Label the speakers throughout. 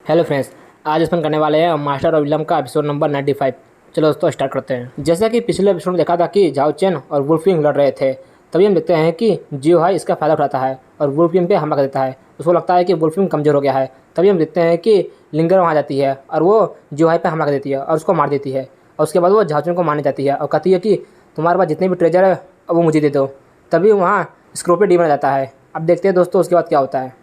Speaker 1: Hello friends, आज अपन करने वाले हैं मास्टर ऑफ विलियम का एपिसोड नंबर 95। चलो दोस्तों स्टार्ट करते हैं। जैसा कि पिछले एपिसोड में देखा था कि झाओ चेन और वुल्फिंग लड़ रहे थे, तभी हम देखते हैं कि जियो हाई इसका फायदा उठाता है और वुल्फिंग पे हमला कर देता है। उसको लगता है कि वुल्फिंग कमज़ोर हो गया है। तभी हम देखते हैं कि लिंगर वहाँ जाती है और वो जियो हाई पर हमला कर देती है और उसको मार देती है। और उसके बाद वो झाओ चेन को मारने जाती है और कहती है कि तुम्हारे पास जितने भी ट्रेजर है वो मुझे दे दो। तभी वहाँ स्क्रोपियो डी बन जाता है। अब देखते हैं दोस्तों उसके बाद क्या होता है।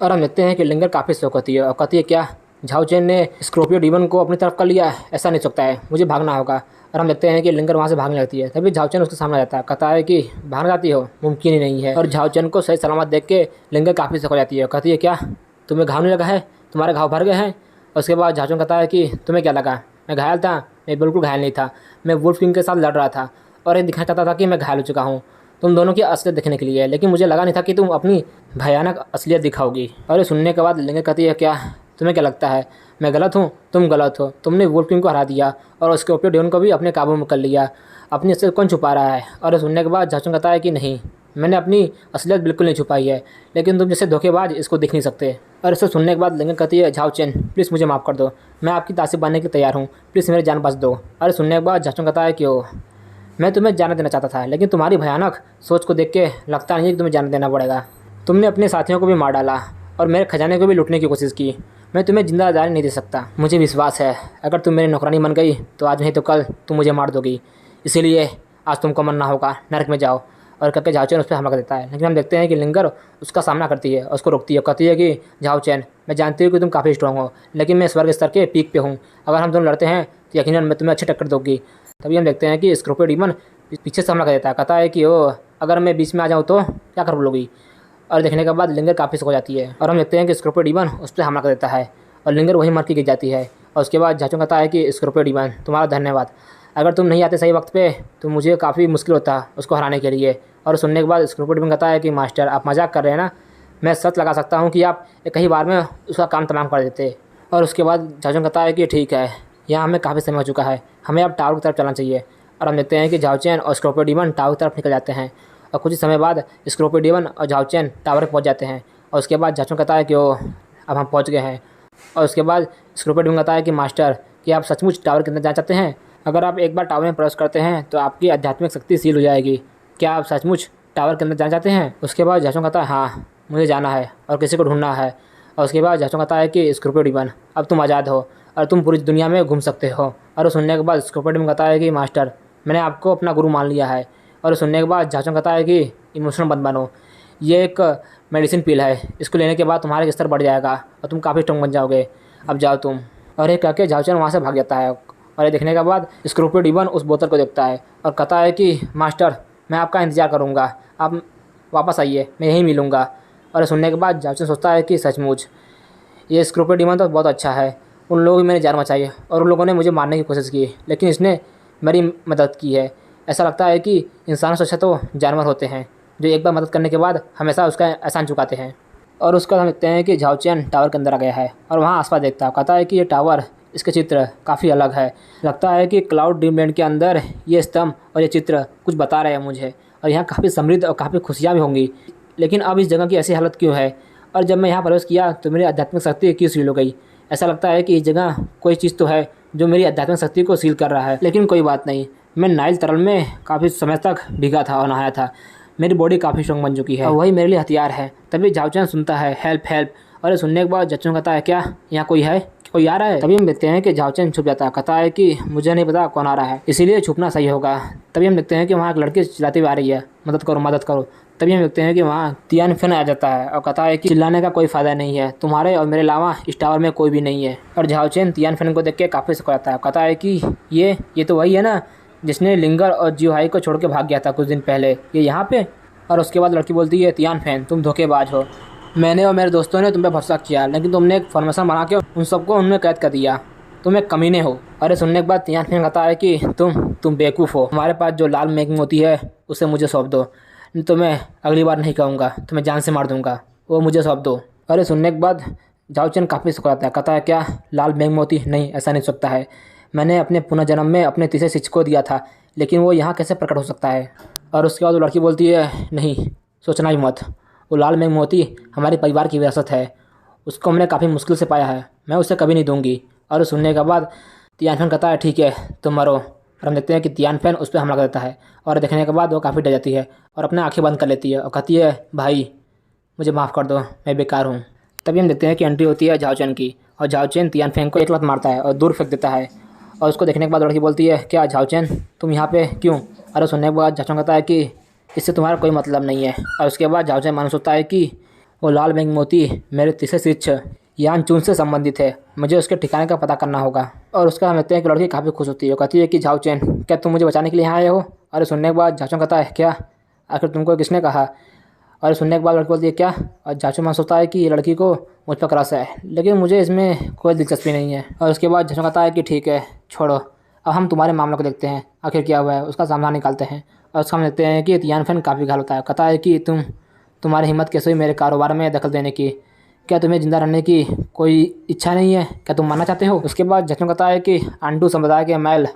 Speaker 1: और हम देखते हैं कि लिंगर काफ़ी शौक होती है और कहती है क्या झाओ चेन ने स्कॉर्पियो डीमन को अपनी तरफ कर लिया है, ऐसा नहीं सकता है, मुझे भागना होगा। और हम देखते हैं कि लिंगर वहाँ से भागने लगती है। तभी झाओ चेन उसके सामने आ जाता है, कहता है कि भाग जाती हो, मुमकिन ही नहीं है। और झाओ चेन को सही सलामत देख के लिंगर काफ़ी शौक हो जाती है, कहती है क्या तुम्हें घाव नहीं लगा है, तुम्हारे घाव भर गए हैं। और उसके बाद झाओ चेन कहता है कि तुम्हें क्या लगा, मैं घायल था? मैं बिल्कुल घायल नहीं था, मैं वुल्फ किंग के साथ लड़ रहा था और ये दिखाना चाहता था कि मैं घायल हो चुका हूँ तुम दोनों की असलियत देखने के लिए, लेकिन मुझे लगा नहीं था कि तुम अपनी भयानक असलियत दिखाओगी। और ये सुनने के बाद लिंगर कहती है क्या तुम्हें क्या लगता है मैं गलत हूँ? तुम गलत हो, तुमने वुल्फ किंग को हरा दिया और स्कॉर्पियो डेमन को भी अपने काबू में कर लिया, अपनी असलियत कौन छुपा रहा है? और सुनने के बाद झाओ चेन कहता है कि नहीं, मैंने अपनी असलियत बिल्कुल नहीं छुपाई है, लेकिन तुम जैसे धोखेबाज इसको देख नहीं सकते। और इसे सुनने के बाद लिंगर कहती है झाओ चेन प्लीज़ मुझे माफ़ कर दो, मैं आपकी तासीब बनने के लिए तैयार हूँ, प्लीज़ मेरी जान बच दो। और सुनने के बाद झाओ चेन कहता है कि ओ मैं तुम्हें जाने देना चाहता था, लेकिन तुम्हारी भयानक सोच को देख के लगता नहीं है कि तुम्हें जाने देना पड़ेगा। तुमने अपने साथियों को भी मार डाला और मेरे खजाने को भी लूटने की कोशिश की, मैं तुम्हें जिंदा जाने नहीं दे सकता। मुझे विश्वास है अगर तुम मेरी नौकरानी बन गई तो आज नहीं तो कल तुम मुझे मार दोगी, इसीलिए आज तुमको मरना होगा, नरक में जाओ। और करके झाओ चेन उस पर हमला कर देता है। लेकिन हम देखते हैं कि लिंगर उसका सामना करती है और उसको रोकती है, कहती है कि झाओ चेन मैं जानती हूँ कि तुम काफ़ी स्ट्रॉन्ग हो, लेकिन मैं स्वर्ग स्तर के पीक पे हूँ, अगर हम दोनों लड़ते हैं तो यकीनन मैं तुम्हें अच्छी टक्कर दूंगी। तभी हम देखते हैं कि स्कॉर्पियो डीमन पीछे से हमला कर देता है, कहता है कि ओ अगर मैं बीच में आ जाऊँ तो क्या कर लोगी? और देखने के बाद लिंगर काफ़ी हो जाती है और हम देखते हैं कि स्कॉर्पियो डीमन उस पर हमला कर देता है और लिंगर वहीं मर के गिर जाती है। और उसके बाद झाओ चेन कहता है कि स्कॉर्पियो डीमन तुम्हारा धन्यवाद, अगर तुम नहीं आते सही वक्त पे तो मुझे काफ़ी मुश्किल होता उसको हराने के लिए। और सुनने के बाद स्कॉर्पियो डीमन कहता है कि मास्टर आप मजाक कर रहे हैं ना, मैं सच लगा सकता हूँ कि आप एक ही बार में उसका काम तमाम कर देते। और उसके बाद झाओ चेन कहता है कि ठीक है, यहाँ हमें काफ़ी समय हो चुका है, हमें अब टावर की तरफ चलना चाहिए। और हम देखते हैं कि झाओ चेन और स्कॉर्पियो डीमन टावर की तरफ निकल जाते हैं और कुछ ही समय बाद स्कॉर्पियो डीमन और झाओ चेन टावर पर पहुँच जाते हैं। और उसके बाद झाओ चेन कहता है कि ओ अब हम पहुँच गए हैं। और उसके बाद स्कॉर्पियो डीमन कहता है कि मास्टर कि आप सचमुच टावर के अंदर जाना चाहते हैं? अगर आप एक बार टावर में प्रवेश करते हैं तो आपकी आध्यात्मिक शक्ति सील हो जाएगी, क्या आप सचमुच टावर के अंदर जाना चाहते हैं? उसके बाद झाओ चेन कहता है हाँ मुझे जाना है और किसी को ढूंढना है। और उसके बाद झाओ चेन कहता है कि स्कॉर्पियो डीमन अब तुम आज़ाद हो और तुम पूरी दुनिया में घूम सकते हो। और सुनने के बाद स्कॉर्पियो डीमन कहता है कि मास्टर मैंने आपको अपना गुरु मान लिया है। और सुनने के बाद झाओ चेन कहता है कि इमोशनल मत बनो, ये एक मेडिसिन पिल है, इसको लेने के बाद तुम्हारा स्तर बढ़ जाएगा और तुम काफ़ी स्ट्रॉन्ग बन जाओगे, अब जाओ तुम। और ये कह के झाओ चेन वहाँ से भाग जाता है। और ये देखने के बाद स्कॉर्पियो डीमन उस बोतल को देखता है और कहता है कि मास्टर मैं आपका इंतज़ार करूँगा, आप वापस आइए, मैं यहीं मिलूँगा। और सुनने के बाद झाओ चेन सोचता है कि सचमुच ये स्कॉर्पियो डीमन तो बहुत अच्छा है, उन लोगों की मैंने जान बचाई है और उन लोगों ने मुझे मारने की कोशिश की, लेकिन इसने मेरी मदद की है। ऐसा लगता है कि इंसानों से अच्छा तो जानवर होते हैं जो एक बार मदद करने के बाद हमेशा उसका एहसान चुकाते हैं। और उसका हम देखते हैं कि झाओ चेन टावर के अंदर आ गया है और वहाँ आसपास देखता है, कहता है कि ये टावर इसके चित्र काफ़ी अलग है, लगता है कि क्लाउड ड्रीमलैंड के अंदर ये स्तंभ और ये चित्र कुछ बता रहे हैं मुझे, और यहाँ काफ़ी समृद्ध और काफ़ी खुशियाँ भी होंगी, लेकिन अब इस जगह की ऐसी हालत क्यों है? और जब मैं यहाँ प्रवेश किया तो मेरी आध्यात्मिक शक्ति क्यों सील हो गई? ऐसा लगता है कि इस जगह कोई चीज़ तो है जो मेरी आध्यात्मिक शक्ति को सील कर रहा है, लेकिन कोई बात नहीं, मैं नाइल तरल में काफ़ी समय तक भीगा था और नहाया था, मेरी बॉडी काफ़ी स्ट्रॉन्ग बन चुकी है और वही मेरे लिए हथियार है। तभी झाओ चेन सुनता है हेल्प हेल्प, और सुनने के बाद झाओ चेन कहता है क्या यहाँ कोई है, कोई आ रहा है? तभी हम देखते हैं कि झाओ चेन छुप जाता है, कहता है कि मुझे नहीं पता कौन आ रहा है, इसीलिए छुपना सही होगा। तभी हम देखते हैं कि वहाँ एक लड़की चिल्लाती हुई आ रही है, मदद करो मदद करो। तभी हम देखते हैं कि वहाँ तियान फेन आ जाता है और कहता है कि चिल्लाने का कोई फ़ायदा नहीं है, तुम्हारे और मेरे अलावा इस टावर में कोई भी नहीं है। और झाओ चेन तियान फेन को देख के काफ़ी शौक आता है, कहता है कि ये तो वही है ना जिसने लिंगर और जियो हाई को छोड़ के भाग गया था कुछ दिन पहले, ये यहाँ पे? और उसके बाद लड़की बोलती है तियान फेन तुम धोखेबाज हो, मैंने और मेरे दोस्तों ने तुम पे भरोसा किया, लेकिन तुमने एक फॉर्मेशन बना के उन सबको उनमें कैद कर दिया, तुम एक कमीने हो। अरे सुनने के बाद तियान फेन कहता है कि तुम बेवकूफ़ हो, हमारे पास जो लाल मेघ मोती है उसे मुझे सौंप दो, नहीं तो मैं अगली बार नहीं कहूँगा, तुम्हें जान से मार दूंगा, वो मुझे सौंप दो। अरे सुनने के बाद झाओ चेन काफ़ी सुखराता है, कहता है क्या लाल मेघ मोती? नहीं, ऐसा नहीं सकता है, मैंने अपने पुनर्जन्म में अपने तीसरे शिष्य को दिया था, लेकिन वो यहाँ कैसे प्रकट हो सकता है? और उसके बाद वो लड़की बोलती है नहीं, सोचना ही मत, वो लाल मेघ मोती हमारे परिवार की विरासत है, उसको हमने काफ़ी मुश्किल से पाया है। मैं उसे कभी नहीं दूंगी। और सुनने के बाद तियानफेन कहता है ठीक है तुम मरो। और हम देखते हैं कि तियानफेन उस पर हमला कर देता है और देखने के बाद वो काफ़ी डर जाती है और अपने आंखें बंद कर लेती है और कहती है भाई मुझे माफ़ कर दो, मैं बेकार हूँ। तभी हम देखते हैं कि एंट्री होती है झाओ चेन की और झाओ चेन तियानफेन को एक लत मारता है और दूर फेंक देता है। और उसको देखने के बाद लड़की बोलती है क्या झाओ चेन तुम यहाँ पे क्यों? और सुनने के बाद झाओ चेन कहता है कि इससे तुम्हारा कोई मतलब नहीं है। और उसके बाद झाओ चेन मालूम होता है कि वो लाल बेंग मोती मेरे तीसरे शिष्य यान चून से संबंधित है, मुझे उसके ठिकाने का पता करना होगा। और उसका हम देखते हैं कि लड़की काफ़ी खुश होती है, कहती है कि झाओ चेन क्या तुम मुझे बचाने के लिए यहाँ आए हो? और सुनने के बाद झाओ चेन कहता है क्या आखिर तुमको किसने कहा? और सुनने के बाद लड़की बोलती है क्या? और झाओ चेन सोचता है कि ये लड़की को मुझ पर क्रश है लेकिन मुझे इसमें कोई दिलचस्पी नहीं है। और उसके बाद झाओ चेन कहता है कि ठीक है छोड़ो, अब हम तुम्हारे मामलों को देखते हैं आखिर क्या हुआ है, उसका समाधान निकालते हैं। और उसका हम देखते हैं कि तियानफेन काफ़ी घायल होता है, कहता है कि तुम्हारी हिम्मत कैसे हुई मेरे कारोबार में दखल देने की? क्या तुम्हें जिंदा रहने की कोई इच्छा नहीं है? क्या तुम मरना चाहते हो? उसके बाद झाओ चेन कहता है कि आंडू संप्रदाय के मैल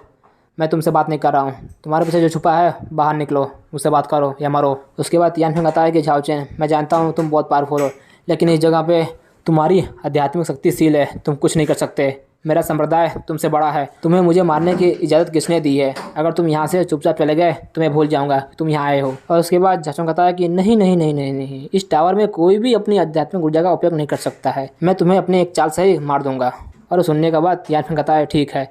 Speaker 1: मैं तुमसे बात नहीं कर रहा हूँ, तुम्हारे पीछे जो छुपा है बाहर निकलो, मुझसे बात करो या मरो। उसके बाद तियानफेन कहता है कि झाओ चेन मैं जानता हूँ तुम बहुत पावरफुल हो लेकिन इस जगह पे तुम्हारी आध्यात्मिक शक्तिशील है, तुम कुछ नहीं कर सकते। मेरा संप्रदाय तुमसे बड़ा है, तुम्हें मुझे मारने की इजाज़त किसने दी है? अगर तुम यहाँ से चुपचाप चले गए तो मैं भूल जाऊँगा तुम यहाँ आए हो। और उसके बाद झाओ चेन कहता है कि नहीं नहीं नहीं नहीं नहीं, इस टावर में कोई भी अपनी आध्यात्मिक ऊर्जा का उपयोग नहीं कर सकता है, मैं तुम्हें अपने एक चाल से ही मार दूंगा। और सुनने के बाद तियानफेन कहता है ठीक है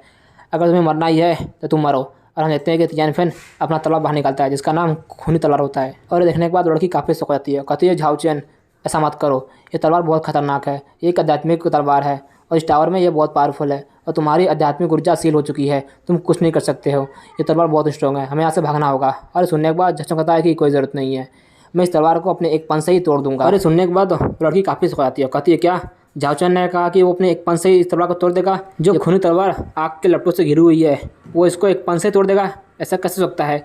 Speaker 1: अगर तुम्हें मरना ही है तो तुम मरो। और हम देखते हैं कि तियानफेन अपना तलवार बाहर निकालता है जिसका नाम खूनी तलवार होता है। और देखने के बाद लड़की काफ़ी शौक जाती है, कहती है झाओ चेन ऐसा मत करो, ये तलवार बहुत खतरनाक है, ये एक आध्यात्मिक तलवार है और इस टावर में ये बहुत पावरफुल है और तुम्हारी आध्यात्मिक ऊर्जा सील हो चुकी है, तुम कुछ नहीं कर सकते हो, ये तलवार बहुत स्ट्रॉन्ग है, हमें यहाँ से भागना होगा। और सुनने के बाद झाओ चेन कहता है कि कोई ज़रूरत नहीं है, मैं इस तलवार को अपने एक पंच से ही तोड़ दूंगा। और सुनने के बाद लड़की काफ़ी शौक जाती है, कहती है क्या? झाओ चेन ने कहा कि वो अपने एक पंच से ही इस तलवार को तोड़ देगा? जो खूनी तलवार आग के लपटों से घिरी हुई है वो इसको एक पंच से तोड़ देगा? ऐसा कैसे हो सकता है?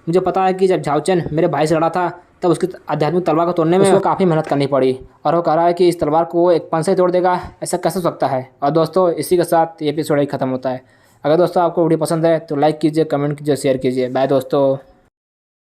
Speaker 1: मुझे पता है कि जब झाओ चेन मेरे भाई से लड़ा था तब उसकी आध्यात्मिक तलवार को तोड़ने में उसको काफ़ी मेहनत करनी पड़ी और वो कह रहा है कि इस तलवार को वो एक पंच से तोड़ देगा, ऐसा कैसे हो सकता है? और दोस्तों इसी के साथ ये एपिसोड ही खत्म होता है। अगर दोस्तों आपको वीडियो पसंद है तो लाइक कीजिए, कमेंट कीजिए, शेयर कीजिए। बाय दोस्तों।